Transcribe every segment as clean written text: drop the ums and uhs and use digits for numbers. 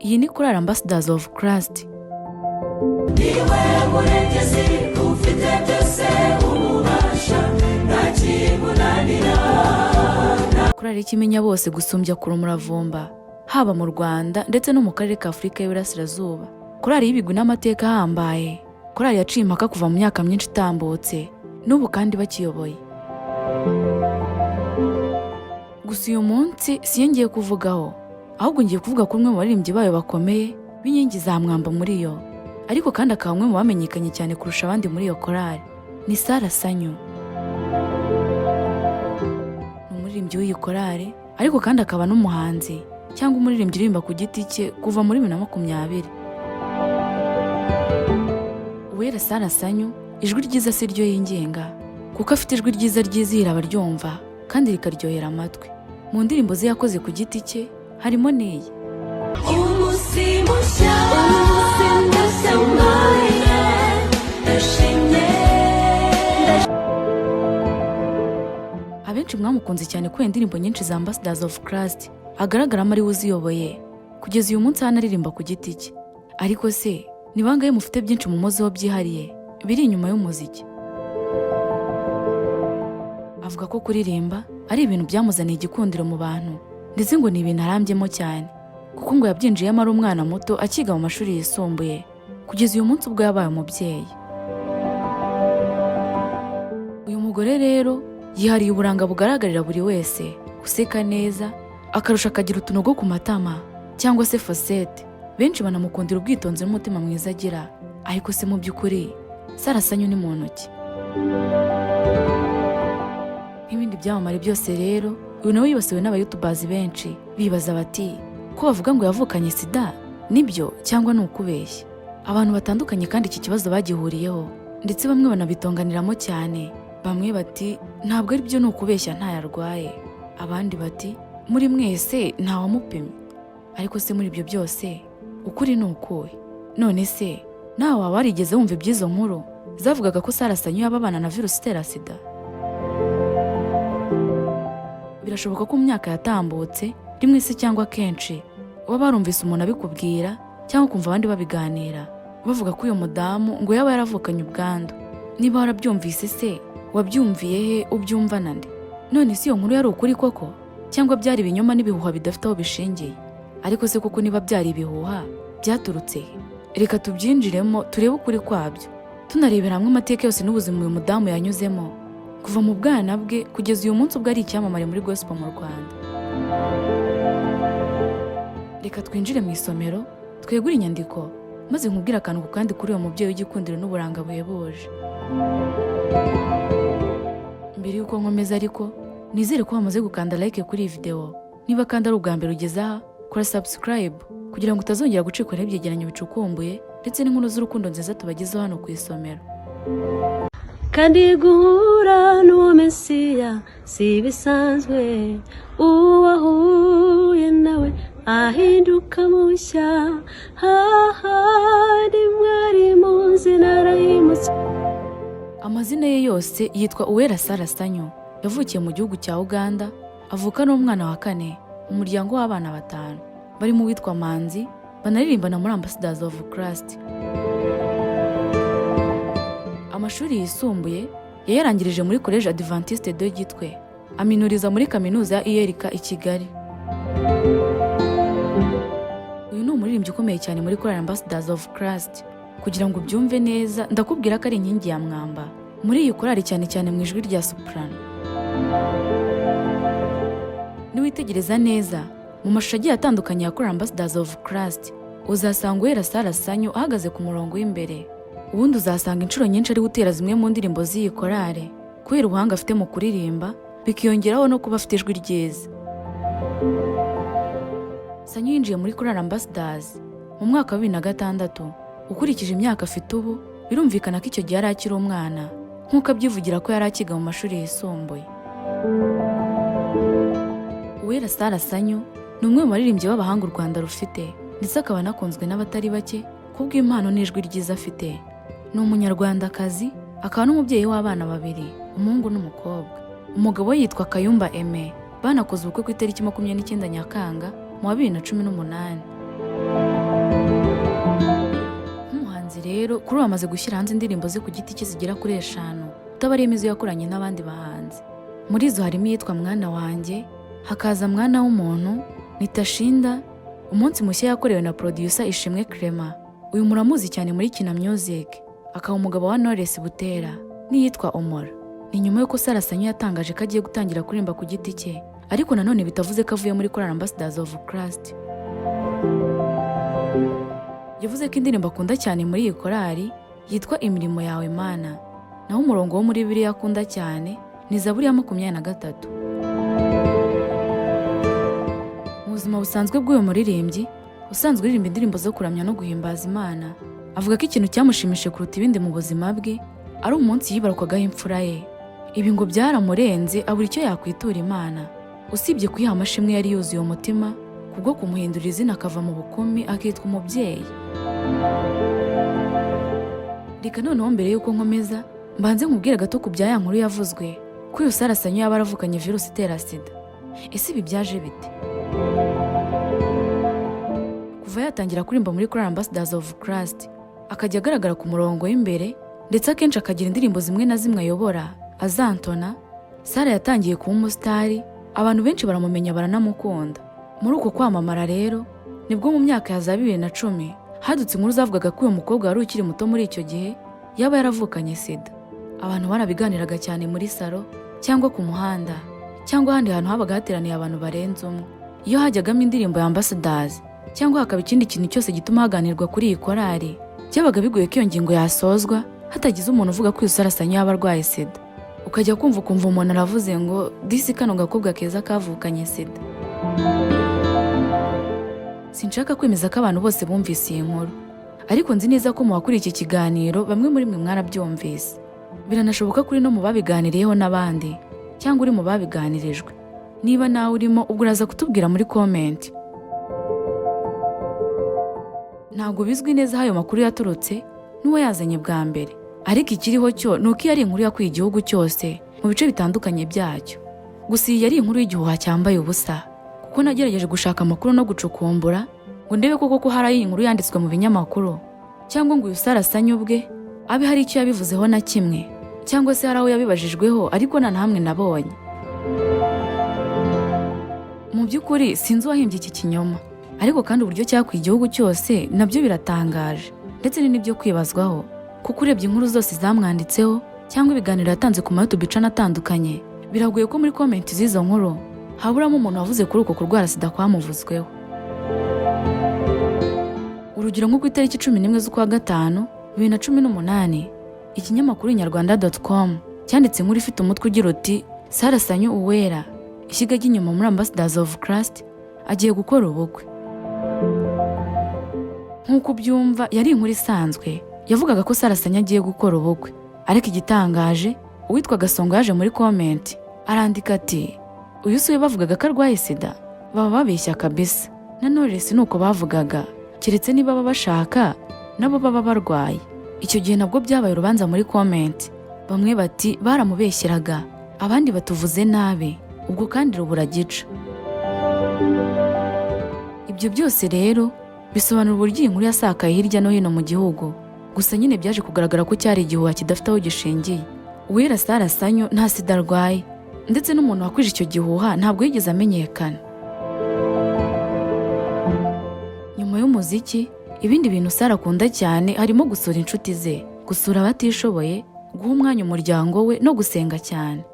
Iyi ni Korali Ambassadors of Christ. Niwe murengezi ufite byose ububasha ntakimunanira. Korali Ikimenya bose gusumbya kure umuravumba, haba mu Rwanda ndetse no mu karere ka Afurika y'Iburasirazuba. Korali y'ibigwi n'amateka ahambaye. Korali yaciye impaka kuva mu myaka myinshi itambutse, n'ubu kandi bakiyoboye. Gusa uyu munsi siyo ngiye kuvugaho, ahubwo ngiye kuvuga ko umwe mu baririmbyi bayo bakomeye b'inkingi za mwamba muri yo, ariko kandi akaba umwe mu bamenyekanye cyane kurusha abandi muri iyo korali. Ni Sarah Sanyu. Ni umuririmbyi w'iyi korali, ariko kandi akaba n'umuhanzi cyangwa umuririmbyi uririmba ku giti cye kuva muri 2020. Uwera Sarah Sanyu, ijwi ryiza si ryo yingenga, kuko afite ijwi ryiza ryizihira abaryumva kandi rikaryohera amatwi. Mu ndirimbo ze yakoze ku giti cye harimo n'iyi. Abenshi mwamukunze cyane kubera indirimbo nyinshi za Ambassadors of Christ agaragaramo ari we uziyoboye kugeza uyu munsi anaririmba ku giti cye. Ariko se ni bangahe mufite byinshi mu muzeho byihariye biri inyuma y'umuziki? Avuga ko kuririmba ari ibintu byamuzaniye igikundiro mu bantu, ndetse ngo ni ibintu arambyemo cyane, kuko ngo yabyinjiyemo ari umwana muto akiga mu mashuri yisumbuye kugeza uyu munsi ubwo yabaye umubyeyi. Uyu mugore rero yihariye uburanga bugaragarira buri wese, guseka neza, akarusha akagira utunogo ku matama cyangwa se fosete. Benshi banamukundira ubwitonzi n'umutima mwiza agira, ariko se mu by'ukuri Sarah Sanyu ni muntu ki? Nk'ibindi byamamare byose rero, uyu nawe yibasiwe n'abayutubazi benshi bibaza bati ko bavuga ngo yavukanye sida, nibyo cyangwa ni ukubeshya? Abantu batandukanye kandi iki kibazo bagihuriyeho, ndetse bamwe banabitonganiramo cyane. Bamwe bati ntabwo ari byo, ni ukubeshya, ntayarwaye. Abandi bati muri mwese ntawamupimye. Ariko se muri ibyo byose ukuri ni ukuhe? None se nawe waba warigeze wumva iby'izo nkuru zavugaga ko Sarah Sanyu yababana na virusi itera sida? Birashoboka ko mu myaka yatambutse rimwe se cyangwa kenshi waba warumvise umuntu abikubwira cyangwa kumva abandi babiganira bavuga ko uyu mudamu ngo yaba yaravukanye ubwandu. Niba warabyumvise se wabyumviye he, ubyumva nande? None si iyo nkuru yari ukuri koko cyangwa byari ibinyoma n'ibihuha bidafite aho bishingiye? Ariko se koko niba byari ibihuha byaturutse he? Reka tubyinjiremo turebe ukuri kwabyo, tunarebera hamwe amateka yose n'ubuzima uyu mudamu yanyuzemo kuva mu bwana bwe kugeza uyu munsi ubwo ari icyamamare muri gospel mu Rwanda. Reka twinjire mu isomero twegure inyandiko maze nkubwira akantu ku kandi kuri uwo mubyeyi w'igikundiro n'uburanga buhebuje. Mbere yuko nkomeza ariko nizere ko wamaze gukanda like kuri iyi video. Niba kandi ari ubwa mbere ugeze aha, kora subscribe kugira ngo utazongera gucikwa n'ibyegeranyo bicukumbuye ndetse n'inkuru z'urukundo nziza tubagezaho hano ku isomero. Kandi guhura n'uwo Mesiya si bisanzwe, uwahuye nawe ahinduka mushya, hahandi mwari muzi narahimutse. Amazina ye yose yitwa Uwera Sarah Sanyu. Yavukiye mu gihugu cya Uganda, avuka n'umwana wa 4 mu muryango w'abana 5 bari mu witwa Manzi, banaririmbana muri Ambassadors of Christ. Amashuri yisumbuye yayarangirije muri College Adventiste de Gitwe, aminuriza muri kaminuza ya IERK i Kigali. Uyu ni umuririmbyi ukomeye cyane muri Korali Ambassadors of Christ. Kugira ngo ubyumve neza ndakubwira ko ari inkingi ya mwamba muri iyi korali, cyane cyane mu ijwi rya soprano. Niwitegereza neza mu mashusho agiye atandukanye ya Korali Ambassadors of Christ, uzasanga Uwera Sarah Sanyu ahagaze ku murongo w'imbere. Ubundi uzasanga inshuro nyinshi ari gutera zimwe mu ndirimbo z'iyi korali kubera ubuhanga afite mu kuririmba, bikiyongeraho no kuba afite ijwi ryiza. Sanyu yinjiye muri Korali Ambassadors mu mwaka wa 2006. Ukurikije imyaka afite ubu, birumvikana ko icyo gihe yari akiri umwana, nk'uko abyivugira ko yari akiga mu mashuri yisumbuye. Uwera Sarah Sanyu ni umwe mu baririmbyi b'abahanga u Rwanda rufite, ndetse akaba anakunzwe n'abatari bake kubw'impano n'ijwi ryiza afite. Ni umunyarwandakazi, akaba n'umubyeyi w'abana 2, umuhungu n'umukobwa. Umugabo we yitwa Kayumba Aime. Banakoze ubukwe ku itariki 29 Nyakanga mu 2018. rero kuri ubu amaze gushyira hanze indirimbo ze ku giti cye zigera kuri 5 utabariyemo izo yakoranye n'abandi bahanzi. Muri zo harimo iyitwa Mwana wanjye, hakaza Mwana w'umuntu, Nitashinda, Umunsi mushya yakorewe na producer Ishimwe Clement. Uyu muramuzi cyane muri Kina Music, akaba umugabo wa Knowless Butera, n'iyitwa Omora. Ni nyuma yuko Sarah Sanyu yatangaje ko agiye gutangira kuririmba ku giti cye, ariko nanone bitavuze ko avuye muri Choir Ambassadors of Christ. Yavuze ko indirimbo akunda cyane muri iyi korali yitwa Imirimo yawe Mana, naho umurongo wo muri Bibiliya akunda cyane ni Zaburi ya 23. Mu buzima busanzwe bw'uyu muririmbyi usanzwe uririmba indirimbo zo kuramya no guhimbaza Imana, avuga ko ikintu cyamushimishije kuruta ibindi mu buzima bwe ari umunsi yibarukwagaho imfura ye. Ibi ngo byaramurenze abura icyo yakwitura Imana, usibye kuyiha amashimwe yari yuzuye umutima kubwo kumuhindurira izina akava mu bukumi akitwa umubyeyi. Reka noneho mbere yuko nkomeza mbanze nkubwire gato ku bya ya nkuru yavuzwe ko uyu Sarah Sanyu yaba aravukanye virusi itera sida. Ese ibi byaje bite? Kuva yatangira kuririmba muri Choir Ambassadors of Christ, akajya agaragara ku murongo w'imbere ndetse akenshi akagira indirimbo zimwe na zimwe ayobora azantona, Sarah yatangiye kuba umusitari, abantu benshi baramumenya baranamukunda. Muri uko kwamamara rero nibwo mu myaka ya 2010 hadutse inkuru zavugaga ko uyu mukobwa wari ukiri muto muri icyo gihe yaba yaravukanye sida. Abantu barabiganiraga cyane muri salo cyangwa ku muhanda cyangwa ahandi hantu habaga hateraniye abantu barenze umwe. Iyo hajyagamo indirimbo ya Ambassadors cyangwa hakaba ikindi kintu cyose gituma haganirwa kuri iyi korali, cyabaga bigoye ko iyo ngingo yasozwa hatagize umuntu uvuga ko uyu Sarah Sanyu yaba arwaye sida. Ukajya kumva umuntu aravuze ngo disi kano gakobwa keza kavukanye sida. Sinshaka kwemeza ko abantu bose bumvise iyi nkuru, ariko nzi neza ko mu bakuri iki kiganiro bamwe muri mwe mwarabyumvise. Biranashoboka kuri no mu babiganiriyeho n'abandi cyangwa uri mu babiganirijwe. Niba nawe urimo ubwo uraza kutubwira muri comment. Ntabwo bizwi neza ayo makuru yaturutse n'uwo yazanye bwa mbere, ariko ikiriho cyo nuko iyo ari inkuru yakwiye igihugu cyose mu bice bitandukanye byacyo. Gusa iyi yari inkuru y'igihuha cyambaye ubusa, kuko nagerageje gushaka amakuru no gucukumbura ngo ndebe koko hari inkuru yanditswe mu binyamakuru, cyangwa ngo uyu Sarah Sanyu ubwe abe hari icyo yabivuzeho na kimwe, cyangwa se hari aho yabibajijweho ariko nta hamwe nabonye. Mu by'ukuri sinzi uwahimbye iki kinyoma, ariko kandi uburyo cyakwiye igihugu cyose nabyo biratangaje ndetse ni n'ibyo kwibazwaho, kuko urebye inkuru zose zamwanditseho cyangwa ibiganiro yatanze ku YouTube channel atandukanye, biragoye ko muri comment z'izo nkuru haburamo umuntu wavuze kuri uko kurwara sida kwamuvuzweho. Urugero nko ku itariki 11 z'ukwa gatanu 2018 ikinyamakuru inyarwanda.com cyanditse inkuru ifite umutwe ugira uti Sarah Sanyu Uwera ishyiga ry'inyuma muri Ambassadors of Christ agiye gukora ubukwe. Nk'uko byumva yari inkuru isanzwe yavugaga ko Sarah Sanyu agiye gukora ubukwe, ariko igitangaje uwitwa Gasongo yaje muri comment arandika ati uyu se bavugaga ko arwaye sida, baba babeshya kabisa. Na Knowless nuko bavugaga, keretse niba baba bashaka nabo baba barwaye. Icyo gihe nabwo byabaye urubanza muri comment, bamwe bati baramubeshyeraga, abandi batuvuze nabi, ubwo kandi rubura gica. Ibyo byose rero bisobanura uburyo iyi nkuru yasakaye hirya no hino mu gihugu, gusa nyine byaje kugaragara ko cyari igihuha kidafite aho gishingiye. Uwera Sarah Sanyu nta sida arwaye, ndetse n'umuntu wakwije icyo gihuha ntabwo yigeze amenyekana. Nyuma y'umuziki, ibindi bintu Sarah akunda cyane harimo gusura inshuti ze, gusura abatishoboye, guha umwanya umuryango we no gusenga cyane.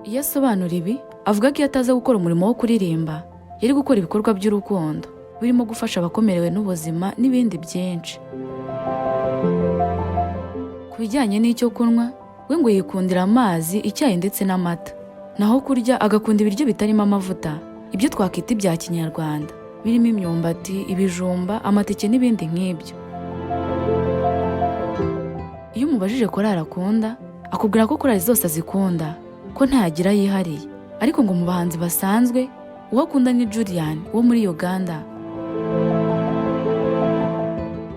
Iyo asobanura ibi, avuga ko iyo ataza gukora umurimo wo kuririmba, yari gukora ibikorwa by'urukundo birimo gufasha abakomerewe n'ubuzima n'ibindi byinshi. Ku bijyanye n'icyo kunywa, we ngo yikundira amazi, icyayi ndetse n'amata, naho kurya agakunda ibiryo bitarimo amavuta, ibyo twakita ibya Kinyarwanda, birimo imyumbati, ibijumba, amateke n'ibindi nk'ibyo. Iyo umubajije korali akunda, akubwira ko korali zose azikunda, ko ntayagira yihariye, ariko ngo mu bahanzi basanzwe uwo akunda ni Julian wo muri Uganda.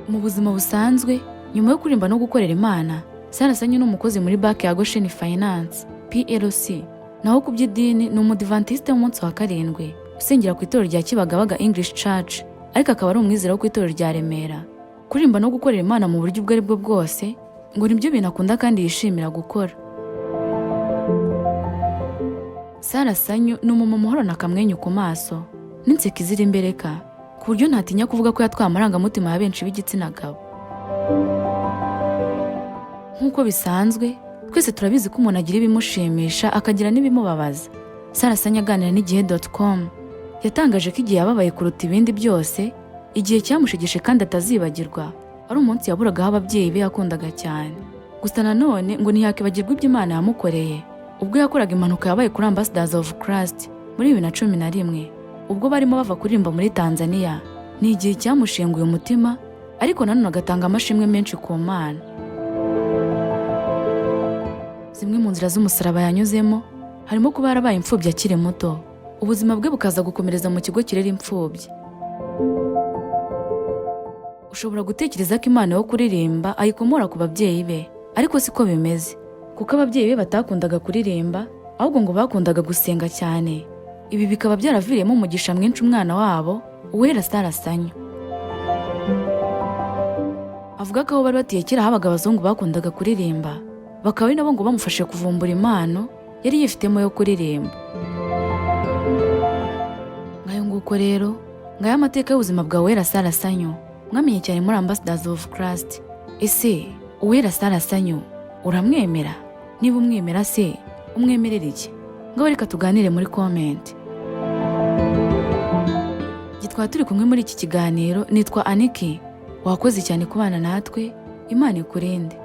Mu buzima busanzwe, nyuma yo kuririmba no gukorera Imana, Sarah Sanyu n'umukozi muri banki ya Goshen Finance PLC, naho ku by'idini ni umudivantiste w'umunsi wa karindwi usengera ku itorero rya Kibagabaga English Church ariko akaba ari umwizera wo ku itorero rya Remera. Kuririmba no gukorera Imana mu buryo ubwo ari bwo bwose ngo nibyo bintu akunda kandi yishimira gukora. Sarah Sanyu ni umumama uhorana akamwenyu ku maso n'inseko izira imbereka ku buryo ntatinya kuvuga ko yatwaye amarangamutima ya benshi b'igitsina gabo. Nk'uko bisanzwe twese turabizi ko umuntu agira ibimushimisha akagira n'ibimubabaza. Sarah Sanyu aganira n'igihe.com yatangaje ko igihe yababaye kuruta ibindi byose, igihe cyamushegeshe kandi atazibagirwa, ari umunsi yaburagaho ababyeyi be yakundaga cyane. Gusa nanone ngo ntiyakibagirwa ibyo Imana yamukoreye ubwo yakoraga impanuka yabaye kuri Ambassadors of Christ muri 2011 ubwo barimo bava kuririmba muri Tanzania. Ni igihe cyamushenguye umutima, ariko nanone agatanga amashimwe menshi ku Mana. Zimwe mu nzira z'umusaraba yanyuzemo harimo kuba yarabaye imfubyi akiri muto, ubuzima bwe bukaza gukomereza mu kigo kirera imfubyi. Ushobora gutekereza ko impano yo kuririmba ayikomora ku babyeyi be, ariko siko bimeze, kuko ababyeyi be batakundaga kuririmba, ahubwo ngo bakundaga gusenga cyane. Ibi bikaba byaraviriyemo umugisha mwinshi umwana wabo Uwera Sarah Sanyu. Avuga ko aho bari batuye kera habaga abazungu bakundaga kuririmba, bakaba ari nabo ngo bamufashe kuvumbura impano yari yifitemo yo kuririmba. Ngayo nguko rero, ngayo amateka y'ubuzima bwa Uwera Sarah Sanyu mwamenye cyane muri Ambassadors of Christ. Ese Uwera Sarah Sanyu uramwemera? Niba umwemera se umwemerera iki? Ngaho reka tuganire muri comment. Gitwa turi kumwe muri iki kiganiro, nitwa Aniki. Wakoze cyane kubana natwe, Imana ikurinde.